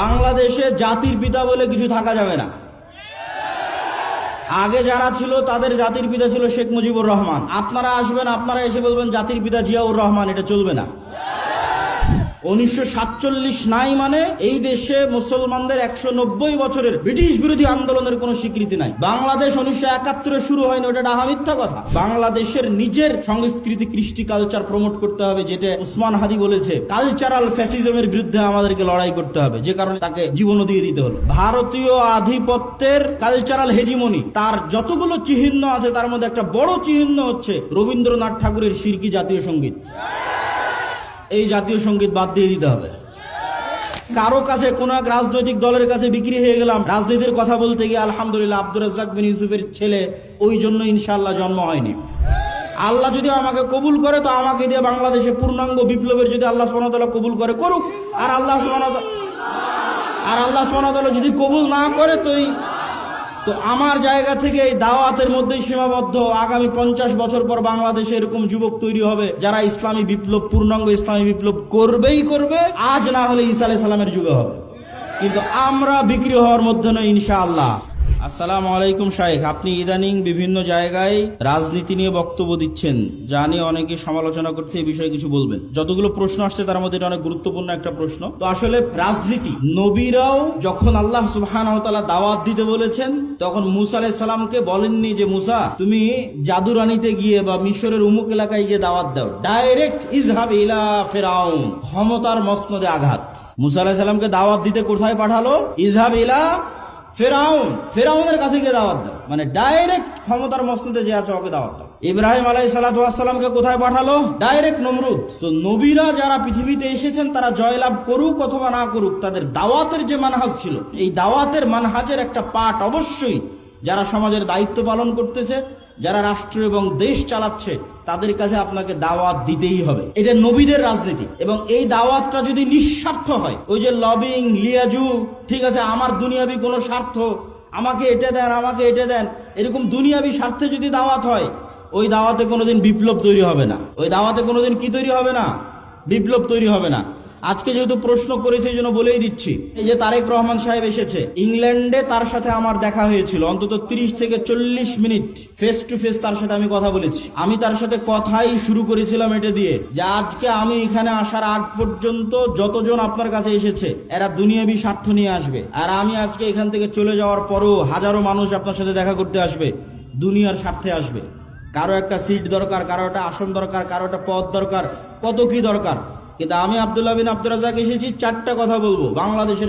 বাংলাদেশে জাতির পিতা বলে কিছু থাকা যাবে না। আগে যারা ছিল তাদের জাতির পিতা ছিল শেখ মুজিবুর রহমান। আপনারা আসবেন, আপনারা এসে বলবেন জাতির পিতা জিয়াউর রহমান, এটা চলবে না। 1947 নাই মানে এই দেশে মুসলমানদের 190 বছরের ব্রিটিশ বিরোধী আন্দোলনের কোনো স্বীকৃতি নাই। বাংলাদেশ 1971 শুরু হয়নি, ওটা ডাহা মিথ্যা কথা। বাংলাদেশের নিজের সংস্কৃতি কৃষ্টি কালচার প্রমোট করতে হবে, যেটা উসমান হাদি বলেছে কালচারাল ফ্যাসিজমের বিরুদ্ধে আমাদেরকে লড়াই করতে হবে, যে কারণে তাকে জীবনও দিয়ে দিতে হলো। ভারতীয় আধিপত্যের কালচারাল হেজিমনি তার যতগুলো চিহ্ন আছে তার মধ্যে একটা বড় চিহ্ন হচ্ছে রবীন্দ্রনাথ ঠাকুরের শিরকি জাতীয় সঙ্গীত। এই জাতীয় সঙ্গীত বাদ দিয়ে দিতে হবে। কারো কাছে কোন এক রাজনৈতিক দলের কাছে বিক্রি হয়ে গেলাম রাজনীতির কথা বলতে গিয়ে, আলহামদুলিল্লাহ আব্দুর রাজ্জাক বিন ইউসুফের ছেলে, ওই জন্য ইনশাআল্লাহ জন্ম হয়নি। আল্লাহ যদি আমাকে কবুল করে তো আমাকে দিয়ে বাংলাদেশে পূর্ণাঙ্গ বিপ্লবের যদি আল্লাহ সুবহানাহু ওয়া তাআলা কবুল করে করুক, আর আল্লাহ সুবহানাহু ওয়া তাআলা যদি কবুল না করে তো আমার জায়গা থেকে এই দাওয়াতের মধ্যেই সীমাবদ্ধ। আগামী 50 বছর পর বাংলাদেশে এরকম যুবক তৈরি হবে যারা ইসলামী বিপ্লব, পূর্ণাঙ্গ ইসলামী বিপ্লব করবেই করবে, আজ না হলে ঈসা আলাইহিস সালামের যুগে হবে। কিন্তু আমরা বিক্রি হওয়ার মধ্যে নয় ইনশাআল্লাহ। আসসালামু আলাইকুম শাইখ, আপনি ইদানিং বিভিন্ন জায়গায় রাজনীতি নিয়ে বক্তব্য দিচ্ছেন, যা নিয়ে অনেকে সমালোচনা করছে, এই বিষয়ে কিছু বলবেন? যতগুলো প্রশ্ন আসছে তার মধ্যে এটা অনেক গুরুত্বপূর্ণ একটা প্রশ্ন। তো আসলে রাজনীতি, নবীরাও যখন আল্লাহ সুবহানাহু ওয়া তাআলা দাওয়াত দিতে বলেছেন তখন মুসা আলাইহিস সালামকে বলেননি যে মুসা তুমি জাদুরানিতে গিয়ে বা মিশরের উমুক এলাকায় গিয়ে দাওয়াত দাও, ডাইরেক্ট ইযহাব ইলা ফিরাউন, ক্ষমতার মসনদে আঘাত। মুসা আলাইহিস সালামকে দাওয়াত দিতে কোথায় পাঠালো? ইযহাব ইলা ফিরাউন, ফিরাউনের কাছে গিয়ে দাওয়াত দাও, মানে ডাইরেক্ট ক্ষমতার মসনদে যে আছে ওকে দাওয়াত দাও। ইব্রাহিম আলাইহিস সালাতু ওয়াস সালামকে কোথায় পাঠালো? ডাইরেক্ট নমরুদ। তো নবীরা যারা পৃথিবীতে এসেছেন তারা জয়লাভ করুক অথবা না করুক, তাদের দাওয়াতের যে মানহাজ ছিল, এই দাওয়াতের মানহাজের একটা পার্ট অবশ্যই যারা সমাজের দায়িত্ব পালন করতেছে, যারা রাষ্ট্র এবং দেশ চালাচ্ছে, তাদের কাছে আপনাকে দাওয়াত দিতেই হবে। এটা নবীদের রাজনীতি। এবং এই দাওয়াতটা যদি নিঃস্বার্থ হয়, ওই যে লবিং, লিয়াজু, ঠিক আছে আমার দুনিয়াবি কোনো স্বার্থ, আমাকে এটা দেন, আমাকে এটা দেন, এরকম দুনিয়াবি স্বার্থে যদি দাওয়াত হয়, ওই দাওয়াতে কোনোদিন বিপ্লব তৈরি হবে না। ওই দাওয়াতে কোনোদিন কি তৈরি হবে না? বিপ্লব তৈরি হবে না। আজকে যেহেতু প্রশ্ন করেছে এই জন্য বলেই দিচ্ছি, এই যে তারেক রহমান সাহেব এসেছে ইংল্যান্ডে, তার সাথে আমার দেখা হয়েছিল অন্তত 30 থেকে 40 মিনিট ফেস টু ফেস তার সাথে আমি কথা বলেছি। আমি তার সাথে কথাই শুরু করেছিলাম এটা দিয়ে যে আজকে আমি এখানে আসার আগ পর্যন্ত যতজন আপনার কাছে এসেছে এরা দুনিয়াবি স্বার্থ নিয়ে আসবে, আর আমি আজকে এখান থেকে চলে যাওয়ার পরও হাজারো মানুষ আপনার সাথে দেখা করতে আসবে, দুনিয়ার স্বার্থে আসবে। কারো একটা সিট দরকার, কারো একটা আসন দরকার, কারো একটা পদ দরকার, কত কি দরকার। কিন্তু আমি আব্দুল্লাহ বিন আব্দুর রাজ্জাক এসেছি 4টা কথা বলবো বাংলাদেশের